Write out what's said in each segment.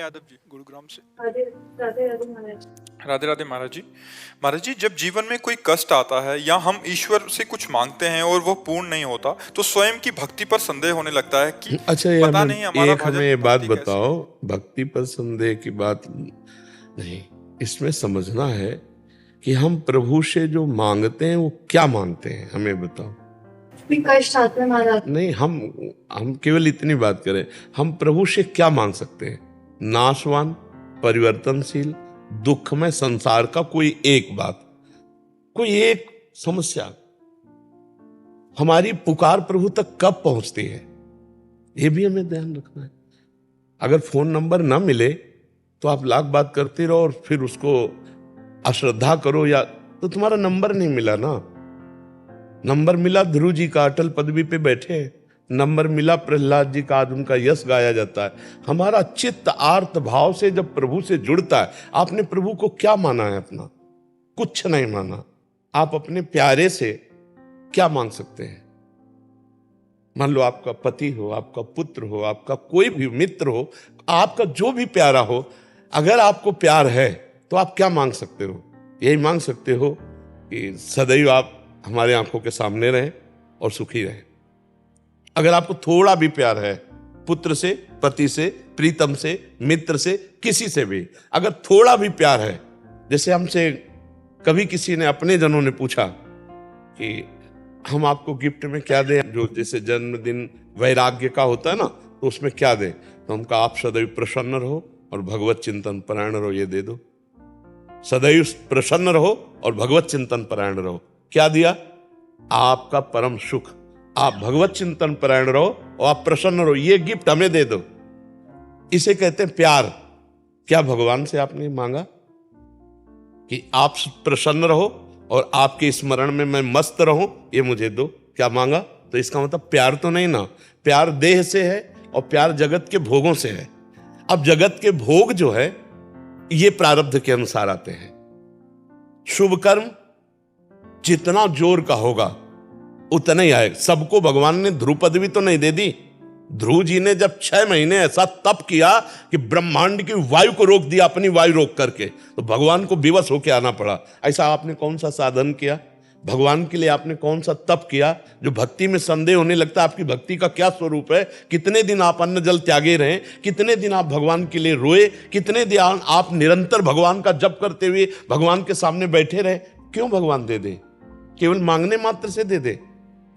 यादव जी, गुरुग्राम से। राधे राधे राधे महाराज। राधे राधे महाराज जी। महाराज जी, जब जीवन में कोई कष्ट आता है या हम ईश्वर से कुछ मांगते हैं और वो पूर्ण नहीं होता, तो स्वयं की भक्ति पर संदेह होने लगता है कि अच्छा, ये पता हमें नहीं हमारा हमें भजन ये बात भक्ति कैसी बताओ, है। भक्ति पर संदेह की बात नहीं, इसमें समझना है कि हम प्रभु से जो मांगते हैं वो क्या मांगते हैं, हमें बताओ। भी कष्ट आते हैं महाराज। नहीं, हम केवल इतनी बात करें, हम प्रभु से क्या मांग सकते हैं? नाशवान, परिवर्तनशील, दुखमय संसार का कोई एक बात, कोई एक समस्या हमारी पुकार प्रभु तक कब पहुंचती है, ये भी हमें ध्यान रखना है। अगर फोन नंबर ना मिले तो आप लाख बात करते रहो और फिर उसको अश्रद्धा करो, या तो तुम्हारा नंबर नहीं मिला ना। नंबर मिला ध्रुव जी का, अटल पदवी पे बैठे हैं। नंबर मिला प्रहलाद जी का, आज उनका यश गाया जाता है। हमारा चित्त आर्त भाव से जब प्रभु से जुड़ता है, आपने प्रभु को क्या माना है अपना? कुछ नहीं माना। आप अपने प्यारे से क्या मांग सकते हैं? मान लो आपका पति हो, आपका पुत्र हो, आपका कोई भी मित्र हो, आपका जो भी प्यारा हो, अगर आपको प्यार है तो आप क्या मांग सकते हो? यही मांग सकते हो कि सदैव आप हमारे आंखों के सामने रहें और सुखी रहें। अगर आपको थोड़ा भी प्यार है, पुत्र से, पति से, प्रीतम से, मित्र से, किसी से भी अगर थोड़ा भी प्यार है, जैसे हमसे कभी किसी ने, अपने जनों ने पूछा कि हम आपको गिफ्ट में क्या दें, जो जैसे जन्मदिन वैराग्य का होता है ना, तो उसमें क्या दें? तो हम कहा आप सदैव प्रसन्न रहो और भगवत चिंतन परायण रहो, ये दे दो। सदैव प्रसन्न रहो और भगवत चिंतन परायण रहो। क्या दिया? आपका परम सुख। आप भगवत चिंतन परायण रहो और आप प्रसन्न रहो, ये गिफ्ट हमें दे दो। इसे कहते हैं प्यार। क्या भगवान से आपने मांगा कि आप प्रसन्न रहो और आपके स्मरण में मैं मस्त रहूं, ये मुझे दो? क्या मांगा? तो इसका मतलब प्यार तो नहीं ना। प्यार देह से है और प्यार जगत के भोगों से है। अब जगत के भोग जो है ये प्रारब्ध के अनुसार आते हैं। शुभ कर्म जितना जोर का होगा उतना ही आएगा। सबको भगवान ने ध्रुव पदवी तो नहीं दे दी। ध्रुव जी ने जब 6 महीने ऐसा तप किया कि ब्रह्मांड की वायु को रोक दिया, अपनी वायु रोक करके, तो भगवान को विवश होकर आना पड़ा। ऐसा आपने कौन सा साधन किया भगवान के लिए? आपने कौन सा तप किया? जो भक्ति में संदेह होने लगता है आपकी भक्ति का क्या स्वरूप है, कितने दिन आप अन्न जल त्यागे रहे, कितने दिन आप भगवान के लिए रोए, कितने दिन आप निरंतर भगवान का जप करते हुए भगवान के सामने बैठे रहे, क्यों भगवान दे दे? केवल मांगने मात्र से दे दे?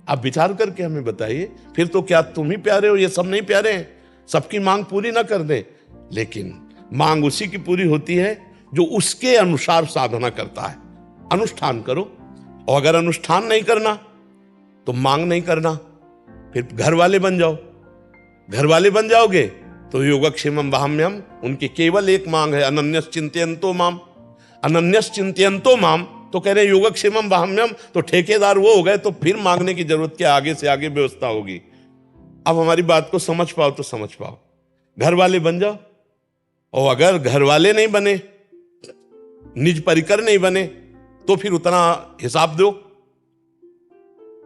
आप विचार करके हमें बताइए। फिर तो क्या तुम ही प्यारे हो, ये सब नहीं प्यारे हैं? सबकी मांग पूरी ना कर दे, लेकिन मांग उसी की पूरी होती है जो उसके अनुसार साधना करता है। अनुष्ठान करो, और अगर अनुष्ठान नहीं करना तो मांग नहीं करना, फिर घर वाले बन जाओ। घर वाले बन जाओगे तो योगक्षेमम वहाम्यम, उनकी केवल एक मांग है, अनन्यस चिंतयन्तो माम। अनन्यस चिंतयन्तो माम तो कह रहे योगक्षेमम वहाम्यम, तो ठेकेदार वो हो गए, तो फिर मांगने की जरूरत क्या? आगे से आगे व्यवस्था होगी। अब हमारी बात को समझ पाओ तो समझ पाओ। घर वाले बन जाओ, और अगर घर वाले नहीं बने, निज परिकर नहीं बने, तो फिर उतना हिसाब दो।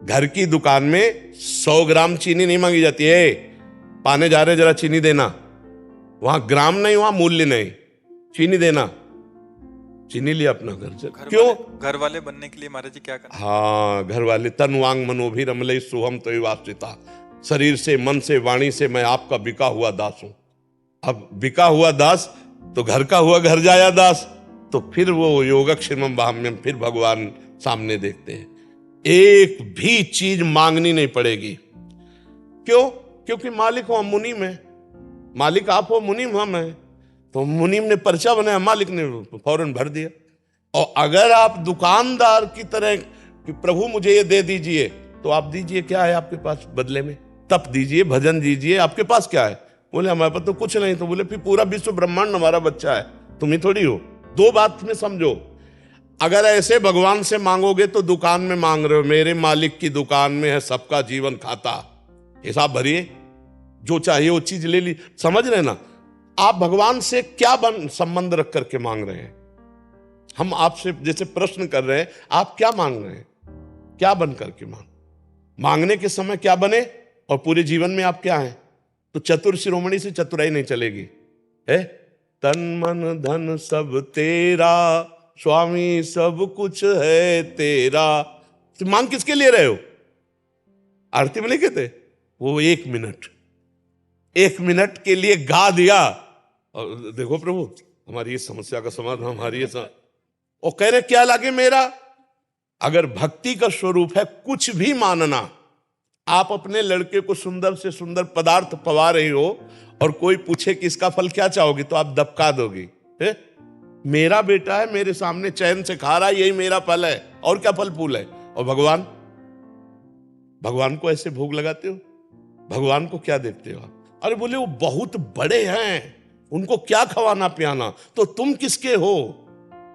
घर की दुकान में 100 ग्राम चीनी नहीं मांगी जाती है। पाने जा रहे जरा चीनी देना, वहां ग्राम नहीं, वहां मूल्य नहीं, चीनी देना। चीनी लिया अपना घर से। क्यों? घर वाले बनने के लिए महाराज जी क्या करना? हाँ, घर वाले। तन वांग मनोभी रमलई सुहम तो वास्तिता, शरीर से, मन से, वाणी से मैं आपका बिका हुआ दास हूं। अब बिका हुआ दास तो घर का हुआ घर जाया दास, तो फिर वो योगक्षेमम वहाम्यम, फिर भगवान सामने देखते हैं। एक भी चीज मांगनी नहीं पड़ेगी। क्यों? क्योंकि मालिक हो हम, मुनीम है। मालिक आप हो, मुनीम हम है। तो मुनीम ने पर्चा बनाया, मालिक ने फौरन भर दिया। और अगर आप दुकानदार की तरह कि प्रभु मुझे ये दे दीजिए, तो आप दीजिए। क्या है आपके पास बदले में? तप दीजिए, भजन दीजिए। आपके पास क्या है? बोले हमारे पास तो कुछ नहीं। तो बोले फिर पूरा विश्व ब्रह्मांड हमारा बच्चा है, तुम ही थोड़ी हो। दो बात में समझो, अगर ऐसे भगवान से मांगोगे तो दुकान में मांग रहे हो। मेरे मालिक की दुकान में है सबका जीवन खाता, हिसाब भरिए, जो चाहिए वो चीज ले ली। समझ रहे ना? आप भगवान से क्या संबंध रख करके मांग रहे हैं? हम आपसे जैसे प्रश्न कर रहे हैं, आप क्या मांग रहे हैं? क्या बन करके मांगने के समय क्या बने, और पूरे जीवन में आप क्या हैं? तो चतुर शिरोमणि से चतुराई नहीं चलेगी है। तन मन धन सब तेरा, स्वामी सब कुछ है तेरा। तो मांग किसके लिए रहे हो? आरती में नहीं कहते वो 1 मिनट के लिए गा दिया और देखो प्रभु हमारी इस समस्या का समाधान, हमारी ये और कह रहे क्या लागे मेरा। अगर भक्ति का स्वरूप है कुछ भी मानना, आप अपने लड़के को सुंदर से सुंदर पदार्थ पवा रही हो और कोई पूछे कि इसका फल क्या चाहोगी तो आप दबका दोगी। मेरा बेटा है, मेरे सामने चैन से खा रहा है, यही मेरा फल है, और क्या फल फूल है। और भगवान को ऐसे भोग लगाते हो, भगवान को क्या देखते हो? अरे बोले वो बहुत बड़े हैं, उनको क्या खवाना पियाना, तो तुम किसके हो?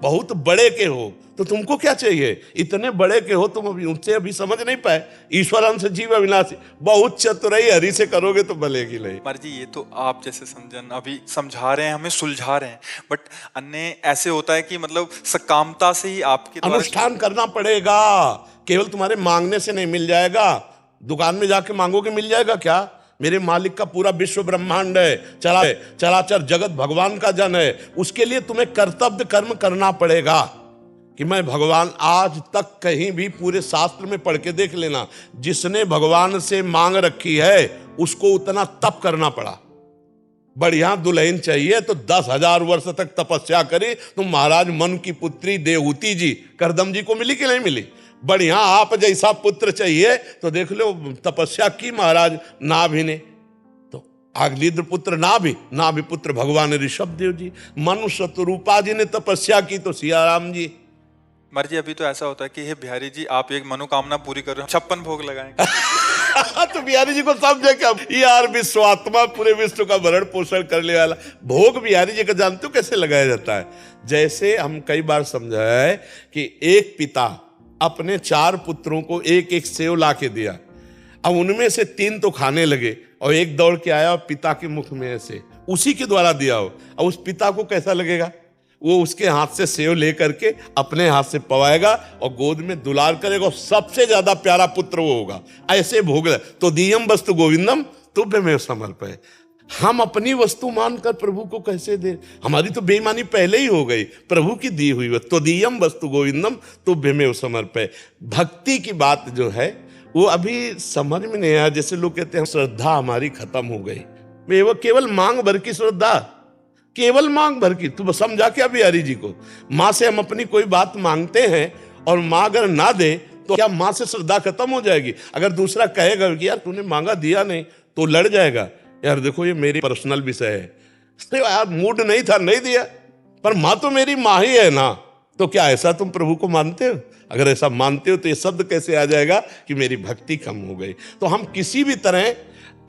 बहुत बड़े के हो तो तुमको क्या चाहिए? इतने बड़े के हो तुम, उनसे अभी समझ नहीं पाए। ईश्वरन से जीव अविनाशी, बहुत चतुराई हरि से करोगे तो भलेगी नहीं। कुमार जी ये तो आप जैसे समझन अभी समझा रहे हैं, हमें सुलझा रहे हैं, बट अन्य ऐसे होता है कि मतलब सकामता से ही आपके अनुष्ठान करना पड़ेगा। केवल तुम्हारे मांगने से नहीं मिल जाएगा। दुकान में जाके मांगोगे मिल जाएगा क्या? मेरे मालिक का पूरा विश्व ब्रह्मांड है, चराचर जगत भगवान का जन है, उसके लिए तुम्हें कर्तव्य कर्म करना पड़ेगा। कि मैं भगवान, आज तक कहीं भी पूरे शास्त्र में पढ़ के देख लेना, जिसने भगवान से मांग रखी है उसको उतना तप करना पड़ा। बढ़िया दुल्हन चाहिए तो 10,000 वर्ष तक तपस्या करी तो महाराज मनु की पुत्री देवहूति जी करदम जी को मिली कि नहीं मिली? बढ़िया आप जैसा पुत्र चाहिए तो देख लो तपस्या की महाराज नाभि ने, तो आगलीद्र पुत्र नाभि पुत्र भगवान ऋषभ देव जी, मनुष्य रूपा जी ने तपस्या की तो सियाराम जी। मर्जी अभी तो ऐसा होता है कि हे बिहारी जी आप एक मनोकामना पूरी कर रहे हो, 56 भोग लगाएंगे। तो बिहारी जी को समझे क्या यार, विश्वात्मा पूरे विश्व का भरण पोषण करने वाला भोग बिहारी जी का जानते हो कैसे लगाया जाता है? जैसे हम कई बार समझा है कि एक पिता अपने 4 पुत्रों को एक एक सेव ला के दिया, अब उनमें से 3 तो खाने लगे और एक दौड़ के आया पिता के मुख में ऐसे उसी के द्वारा दिया हो। अब उस पिता को कैसा लगेगा? वो उसके हाथ से सेव लेकर के अपने हाथ से पवाएगा और गोद में दुलार करेगा और सबसे ज्यादा प्यारा पुत्र वो होगा। ऐसे भोग तो दीयम वस्तु गोविंदम तुभ्यमेव समर्पय। हम अपनी वस्तु मानकर प्रभु को कैसे दे? हमारी तो बेईमानी पहले ही हो गई। प्रभु की दी हुई तो दीयम वस्तु गोविंदम तुभ्यमेव समर्पय। भक्ति की बात जो है वो अभी समझ में नहीं आया। जैसे लोग कहते हैं श्रद्धा हमारी खत्म हो गई। वो केवल मांग भर की श्रद्धा, केवल मांग भर की। तू समझा क्या बिहारी जी को? माँ से हम अपनी कोई बात मांगते हैं और माँ अगर ना दे तो क्या माँ से श्रद्धा खत्म हो जाएगी? अगर दूसरा कहेगा कि यार तूने मांगा दिया नहीं तो लड़ जाएगा, यार देखो ये मेरी पर्सनल विषय है, तो यार मूड नहीं था नहीं दिया, पर माँ तो मेरी माँ ही है ना। तो क्या ऐसा तुम प्रभु को मानते हो? अगर ऐसा मानते हो तो ये शब्द कैसे आ जाएगा कि मेरी भक्ति कम हो गई? तो हम किसी भी तरह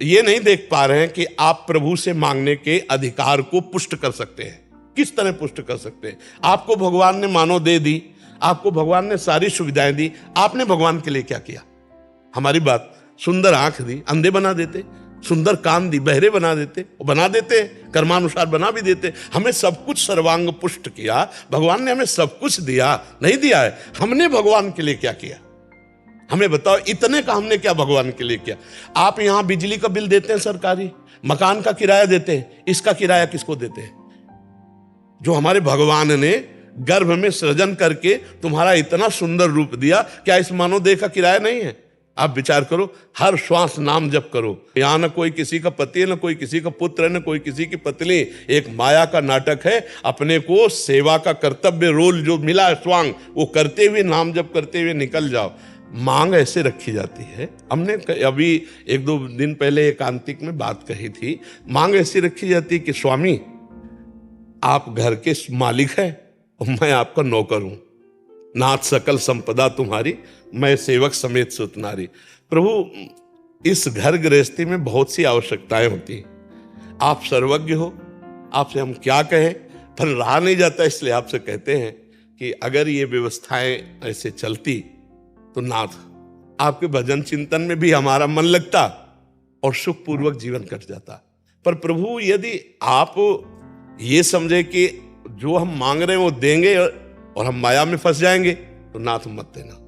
ये नहीं देख पा रहे हैं कि आप प्रभु से मांगने के अधिकार को पुष्ट कर सकते हैं। किस तरह पुष्ट कर सकते हैं? आपको भगवान ने मानो दे दी, आपको भगवान ने सारी सुविधाएं दी, आपने भगवान के लिए क्या किया? हमारी बात, सुंदर आंख दी, अंधे बना देते, सुंदर कान दी, बहरे बना देते, बना देते, कर्मानुसार बना भी देते। हमें सब कुछ सर्वांग पुष्ट किया, भगवान ने हमें सब कुछ दिया, नहीं दिया है? हमने भगवान के लिए क्या किया? हमें बताओ, इतने का हमने क्या भगवान के लिए किया? आप यहां बिजली का बिल देते हैं सरकारी, मकान का किराया देते हैं, इसका किराया किसको देते हैं? जो हमारे भगवान ने गर्भ में सृजन करके तुम्हारा इतना सुंदर रूप दिया, क्या इस मानव देह का किराया नहीं है? आप विचार करो, हर श्वास नाम जप करो। यहां न कोई किसी का पति है, न कोई किसी का पुत्र है, न कोई किसी की पत्नी। एक माया का नाटक है। अपने को सेवा का कर्तव्य रोल जो मिला है स्वांग, वो करते हुए नाम जप करते हुए निकल जाओ। मांग ऐसे रखी जाती है। हमने अभी 1-2 दिन पहले एकांतिक में बात कही थी। मांग ऐसी रखी जाती है कि स्वामी आप घर के मालिक हैं और मैं आपका नौकर हूं। नाथ सकल संपदा तुम्हारी, मैं सेवक समेत सुत नारी। प्रभु इस घर गृहस्थी में बहुत सी आवश्यकताएं होती, आप सर्वज्ञ हो, आपसे हम क्या कहें, पर रहा नहीं जाता, इसलिए आपसे कहते हैं कि अगर ये व्यवस्थाएं ऐसे चलती तो नाथ आपके भजन चिंतन में भी हमारा मन लगता और सुखपूर्वक जीवन कट जाता। पर प्रभु यदि आप ये समझे कि जो हम मांग रहे हैं वो देंगे और हम माया में फंस जाएंगे, तो नाथ मत देना।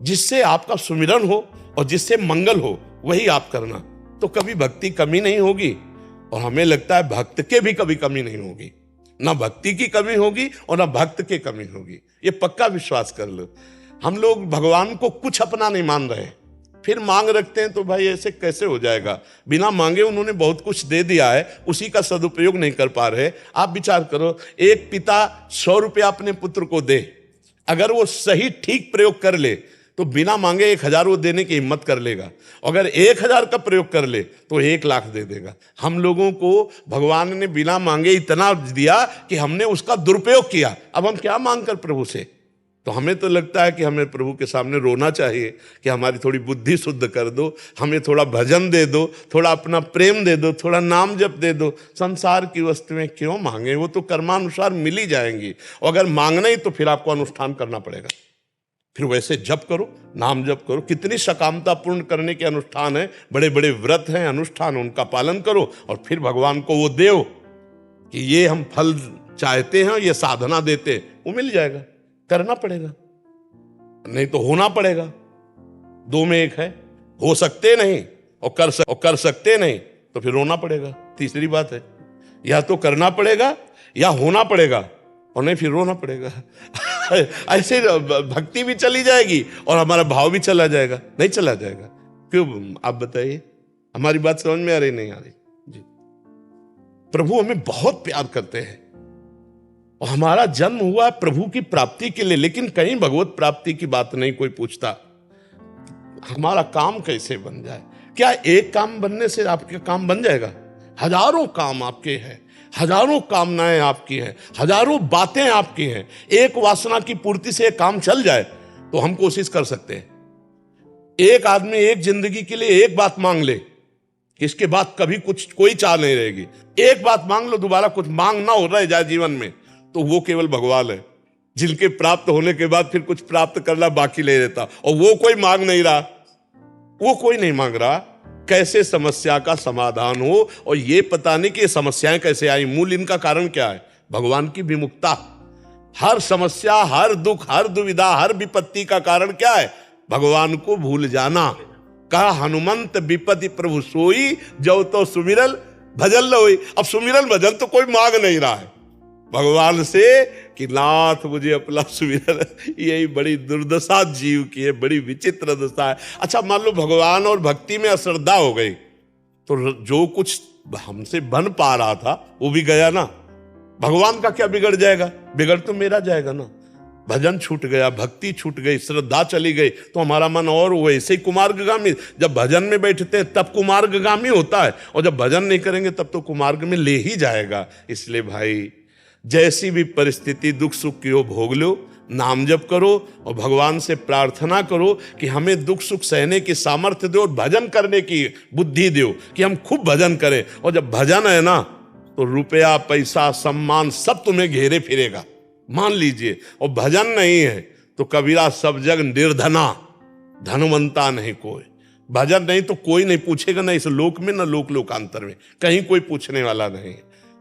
जिससे आपका सुमिरन हो और जिससे मंगल हो वही आप करना, तो कभी भक्ति कमी नहीं होगी। और हमें लगता है भक्त के भी कभी कमी नहीं होगी, ना भक्ति की कमी होगी और ना भक्त की कमी होगी, ये पक्का विश्वास कर लो। हम लोग भगवान को कुछ अपना नहीं मान रहे, फिर मांग रखते हैं, तो भाई ऐसे कैसे हो जाएगा। बिना मांगे उन्होंने बहुत कुछ दे दिया है, उसी का सदुपयोग नहीं कर पा रहे। आप विचार करो, एक पिता 100 रुपया अपने पुत्र को दे, अगर वो सही ठीक प्रयोग कर ले तो बिना मांगे 1000 वो देने की हिम्मत कर लेगा, अगर 1000 का प्रयोग कर ले तो 1 लाख दे देगा। हम लोगों को भगवान ने बिना मांगे इतना दिया कि हमने उसका दुरुपयोग किया। अब हम क्या मांग कर प्रभु से? तो हमें तो लगता है कि हमें प्रभु के सामने रोना चाहिए कि हमारी थोड़ी बुद्धि शुद्ध कर दो, हमें थोड़ा भजन दे दो, थोड़ा अपना प्रेम दे दो, थोड़ा नाम जप दे दो। संसार की वस्तुएं क्यों मांगे, वो तो कर्मानुसार मिल ही जाएंगी। और अगर मांगना ही तो फिर आपको अनुष्ठान करना पड़ेगा, फिर वैसे जप करो, नाम जप करो। कितनी सकामता पूर्ण करने के अनुष्ठान है, बड़े बड़े व्रत हैं, अनुष्ठान, उनका पालन करो और फिर भगवान को वो दो कि ये हम फल चाहते हैं, ये साधना देते हैं, वो मिल जाएगा। करना पड़ेगा, नहीं तो होना पड़ेगा। 2 में 1 है, हो सकते नहीं और कर सकते नहीं तो फिर रोना पड़ेगा। तीसरी बात है, या तो करना पड़ेगा या होना पड़ेगा, और नहीं फिर रोना पड़ेगा। ऐसे भक्ति भी चली जाएगी और हमारा भाव भी चला जाएगा। नहीं चला जाएगा, क्यों? आप बताइए, हमारी बात समझ में आ रही नहीं आ रही? जी, प्रभु हमें बहुत प्यार करते हैं और हमारा जन्म हुआ प्रभु की प्राप्ति के लिए, लेकिन कहीं भगवत प्राप्ति की बात नहीं कोई पूछता। हमारा काम कैसे बन जाए? क्या एक काम बनने से आपका काम बन जाएगा? हजारों काम आपके हैं, हजारों कामनाएं आपकी हैं, हजारों बातें आपकी हैं। एक वासना की पूर्ति से एक काम चल जाए तो हम कोशिश कर सकते हैं। एक आदमी एक जिंदगी के लिए एक बात मांग ले, इसके बाद कभी कुछ कोई चाह नहीं रहेगी। एक बात मांग लो, दोबारा कुछ मांग ना हो रहा है जाए जीवन में, तो वो केवल भगवान है, जिनके प्राप्त होने के बाद फिर कुछ प्राप्त करना बाकी नहीं रहता। और वो कोई मांग नहीं रहा, वो कोई नहीं मांग रहा। कैसे समस्या का समाधान हो, और ये पता नहीं कि ये समस्याएं कैसे आई, मूल इनका कारण क्या है? भगवान की विमुखता। हर समस्या, हर दुख, हर दुविधा, हर विपत्ति का कारण क्या है? भगवान को भूल जाना। कहा हनुमंत विपत्ति प्रभु सोई, जो तो सुमिरल भजन लोई। अब सुमिरल भजन तो कोई मांग नहीं रहा है भगवान से कि नाथ मुझे अपना सुमिरन। यही बड़ी दुर्दशा जीव की है, बड़ी विचित्र दशा है। अच्छा, मान लो भगवान और भक्ति में अश्रद्धा हो गई तो जो कुछ हमसे बन पा रहा था वो भी गया ना। भगवान का क्या बिगड़ जाएगा? बिगड़ तो मेरा जाएगा ना। भजन छूट गया, भक्ति छूट गई, श्रद्धा चली गई तो हमारा मन और वैसे ही कुमार्गगामी। जब भजन में बैठते हैं तब कुमार्गगामी होता है, और जब भजन नहीं करेंगे तब तो कुमार्ग में ले ही जाएगा। इसलिए भाई, जैसी भी परिस्थिति दुख सुख की हो भोग लो, नाम जप करो और भगवान से प्रार्थना करो कि हमें दुख सुख सहने की सामर्थ्य दो और भजन करने की बुद्धि दो कि हम खूब भजन करें। और जब भजन है ना तो रुपया पैसा सम्मान सब तुम्हें घेरे फिरेगा, मान लीजिए। और भजन नहीं है तो कबीरा सब जग निर्धना, धनवंता नहीं कोई। भजन नहीं तो कोई नहीं पूछेगा, ना इस लोक में ना लोकांतर में, कहीं कोई पूछने वाला नहीं।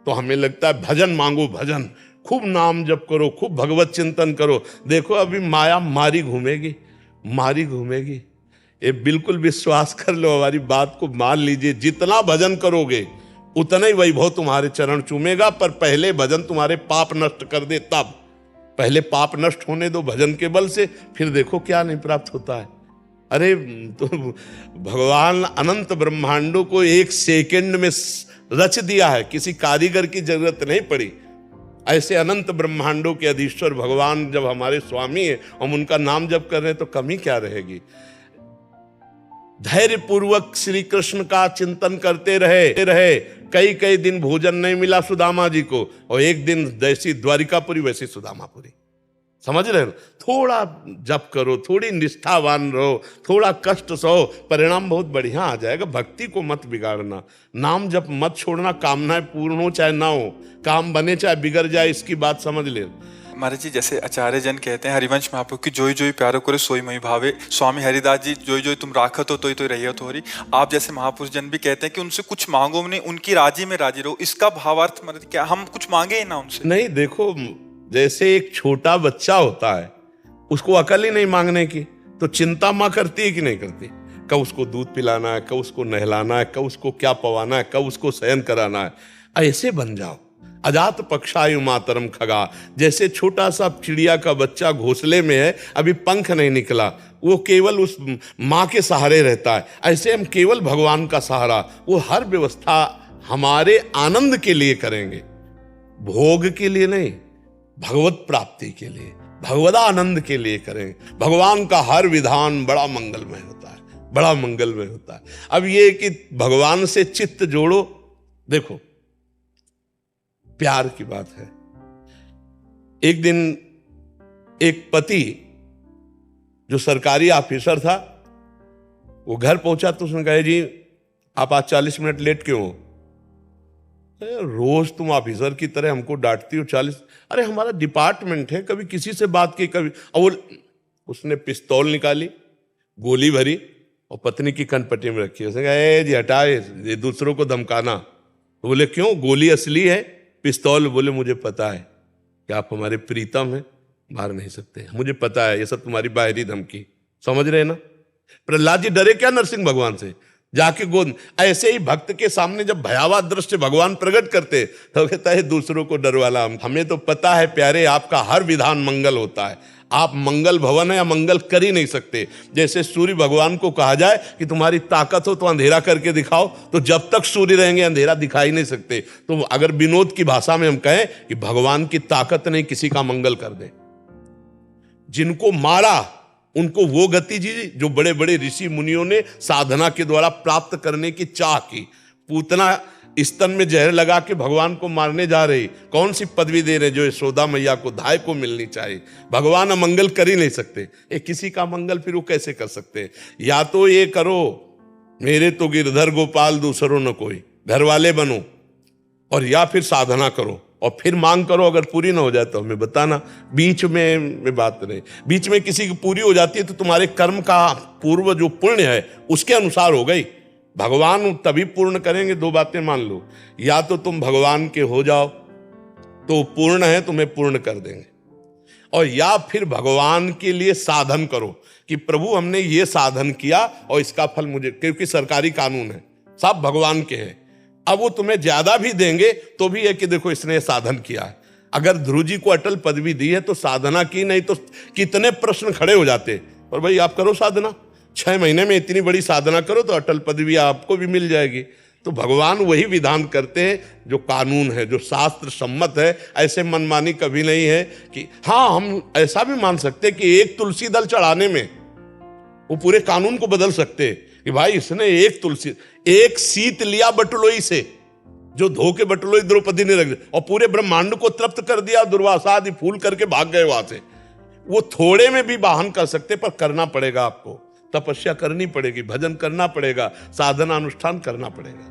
तो हमें लगता है भजन मांगो, भजन खूब नाम जप करो, खूब भगवत चिंतन करो। देखो अभी माया मारी घूमेगी। ये बिल्कुल विश्वास कर लो, हमारी बात को मान लीजिए। जितना भजन करोगे उतना ही वैभव तुम्हारे चरण चूमेगा, पर पहले भजन तुम्हारे पाप नष्ट कर दे। तब पहले पाप नष्ट होने दो भजन के बल से, फिर देखो क्या नहीं प्राप्त होता है। अरे तो भगवान अनंत ब्रह्मांडों को 1 सेकंड में रच दिया है, किसी कारीगर की जरूरत नहीं पड़ी। ऐसे अनंत ब्रह्मांडों के अधीश्वर भगवान जब हमारे स्वामी है, हम उनका नाम जप कर रहे हैं तो कमी क्या रहेगी? धैर्य पूर्वक श्री कृष्ण का चिंतन करते रहे। कई दिन भोजन नहीं मिला सुदामा जी को, और एक दिन जैसी द्वारिकापुरी वैसी सुदामापुरी। समझ रहे हो? थोड़ा जप करो, थोड़ी निष्ठावान रहो, थोड़ा कष्ट सहो, परिणाम बहुत बढ़िया आ जाएगा। भक्ति को मत बिगाड़ना, नाम जप मत छोड़ना। कामनाएं पूर्ण हो चाहे ना हो, काम बने चाहे बिगड़ जाए, इसकी बात समझ ले। महाराज जी, जैसे आचार्य जन कहते हैं हरिवंश महाप्रभु की जोई जोई प्यारो करे सोई मई भावे। स्वामी हरिदास जी जोई जोई तुम राखत हो तो रही हो तोहरी। आप जैसे महापुरुष जन भी कहते हैं कि उनसे कुछ मांगो नहीं, उनकी राजी में राजी रहो। इसका भावार्थ महाराज क्या हम कुछ मांगे ही ना उनसे? नहीं, देखो जैसे एक छोटा बच्चा होता है, उसको अकल ही नहीं मांगने की, तो चिंता माँ करती है कि नहीं करती? कब उसको दूध पिलाना है, कब उसको नहलाना है, कब उसको क्या पवाना है, कब उसको शयन कराना है। ऐसे बन जाओ। अजात पक्षायु मातरम खगा, जैसे छोटा सा चिड़िया का बच्चा घोंसले में है, अभी पंख नहीं निकला, वो केवल उस माँ के सहारे रहता है, ऐसे हम केवल भगवान का सहारा, वो हर व्यवस्था हमारे आनंद के लिए करेंगे, भोग के लिए नहीं, भगवत प्राप्ति के लिए, भगवदा आनंद के लिए करेंगे। भगवान का हर विधान बड़ा मंगलमय होता है, बड़ा मंगलमय होता है। अब ये कि भगवान से चित्त जोड़ो, देखो प्यार की बात है। एक दिन एक पति जो सरकारी ऑफिसर था, वो घर पहुंचा तो उसने कहा, जी आप आज 40 मिनट लेट क्यों हो? रोज तुम ऑफिसर की तरह हमको डांटती हो 40। अरे हमारा डिपार्टमेंट है, कभी किसी से बात की, कभी। और उसने पिस्तौल निकाली, गोली भरी और पत्नी की कनपट्टी में रखी। उसने कहा, ए जी हटाए, ये दूसरों को धमकाना। तो बोले क्यों, गोली असली है, पिस्तौल। बोले मुझे पता है कि आप हमारे प्रीतम हैं, मार नहीं सकते, मुझे पता है, ये सब तुम्हारी बाहरी धमकी, समझ रहे ना। प्रहलाद जी डरे क्या नरसिंह भगवान से? जाके गोद। ऐसे ही भक्त के सामने जब भयावह दृश्य भगवान प्रकट करते तो कहता है दूसरों को डरवाला। हमें तो पता है प्यारे, आपका हर विधान मंगल होता है, आप मंगल भवन है या मंगल कर ही नहीं सकते। जैसे सूर्य भगवान को कहा जाए कि तुम्हारी ताकत हो तो अंधेरा करके दिखाओ, तो जब तक सूर्य रहेंगे अंधेरा दिखाई नहीं सकते। तो अगर विनोद की भाषा में हम कहें कि भगवान की ताकत नहीं किसी का मंगल कर दे। जिनको मारा उनको वो गति जी जो बड़े बड़े ऋषि मुनियों ने साधना के द्वारा प्राप्त करने की चाह की। पूतना स्तन में जहर लगा के भगवान को मारने जा रही, कौन सी पदवी दे रहे जो यशोदा मैया को धाय को मिलनी चाहिए। भगवान अमंगल कर ही नहीं सकते, ये किसी का मंगल फिर वो कैसे कर सकते? या तो ये करो, मेरे तो गिरधर गोपाल दूसरों न कोई, घर वाले बनो, और या फिर साधना करो और फिर मांग करो। अगर पूरी ना हो जाए तो हमें बताना, बीच में बात नहीं। बीच में किसी की पूरी हो जाती है तो तुम्हारे कर्म का पूर्व जो पुण्य है उसके अनुसार हो गई। भगवान तभी पूर्ण करेंगे। दो बातें मान लो, या तो तुम भगवान के हो जाओ तो पूर्ण है, तुम्हें पूर्ण कर देंगे, और या फिर भगवान के लिए साधन करो कि प्रभु हमने ये साधन किया और इसका फल मुझे, क्योंकि सरकारी कानून है, सब भगवान के हैं। अब वो तुम्हें ज्यादा भी देंगे तो भी है कि देखो इसने साधन किया है। अगर ध्रुव जी को अटल पदवी दी है तो साधना की, नहीं तो कितने प्रश्न खड़े हो जाते। और भाई आप करो साधना, 6 महीने में इतनी बड़ी साधना करो तो अटल पदवी आपको भी मिल जाएगी। तो भगवान वही विधान करते हैं जो कानून है, जो शास्त्र सम्मत है। ऐसे मनमानी कभी नहीं है कि हाँ, हम ऐसा भी मान सकते कि एक तुलसी दल चढ़ाने में वो पूरे कानून को बदल सकते कि भाई इसने एक सीत लिया बटुलोई से, जो धो के बटुलोई द्रौपदी ने रख दिया और पूरे ब्रह्मांड को तृप्त कर दिया, दुर्वासा आदि फूल करके भाग गए वहां से। वो थोड़े में भी वाहन कर सकते, पर करना पड़ेगा आपको, तपस्या करनी पड़ेगी, भजन करना पड़ेगा, साधना अनुष्ठान करना पड़ेगा।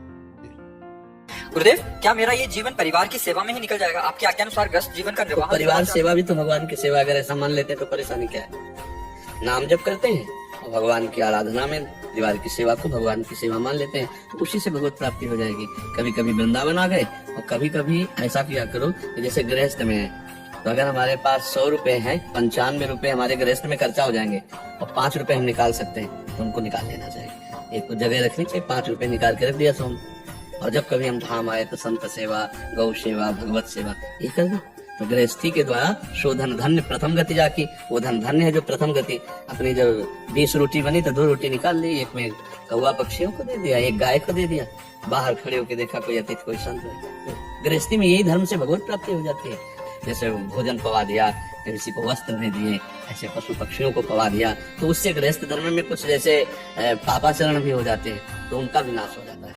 गुरुदेव, क्या मेरा ये जीवन परिवार की सेवा में ही निकल जाएगा? आपके आज्ञानुसार ग्रस्त जीवन का निर्वाह। परिवार सेवा भी तो भगवान की सेवा, अगर ऐसा मान लेते तो परेशानी क्या है? नाम जप करते हैं और भगवान की आराधना में परिवार की सेवा को भगवान की सेवा मान लेते हैं, तो उसी से भगवत प्राप्ति हो जाएगी। कभी कभी वृंदावन आ गए और कभी कभी ऐसा किया करो कि जैसे गृहस्थ में है, तो अगर हमारे पास 100 रुपए हैं, 95 रुपए हमारे गृहस्थ में खर्चा हो जाएंगे और 5 रुपए हम निकाल सकते हैं, तो उनको निकाल लेना चाहिए। एक तो जगह रखनी चाहिए, 5 रुपए निकाल के रख दिया सोम। और जब कभी हम धाम आए तो संत सेवा, गौ सेवा, भगवत सेवा ये कर दो। तो गृहस्थी के द्वारा शोधन धन्य प्रथम गति जाकी, वो धन धन्य है जो प्रथम गति। अपनी जब 20 रोटी बनी तो 2 रोटी निकाल ली, एक में कौवा पक्षियों को दे दिया, एक गाय को दे दिया। बाहर खड़े होकर देखा कोई अतिथि कोई संत है। तो गृहस्थी में यही धर्म से भगवत प्राप्ति हो जाती है। जैसे भोजन पवा दिया, किसी को वस्त्र दे दिए, ऐसे पशु पक्षियों को पवा दिया, तो उससे गृहस्थ धर्म में कुछ जैसे पापाचरण भी हो जाते हैं, तो उनका विनाश हो जाता है।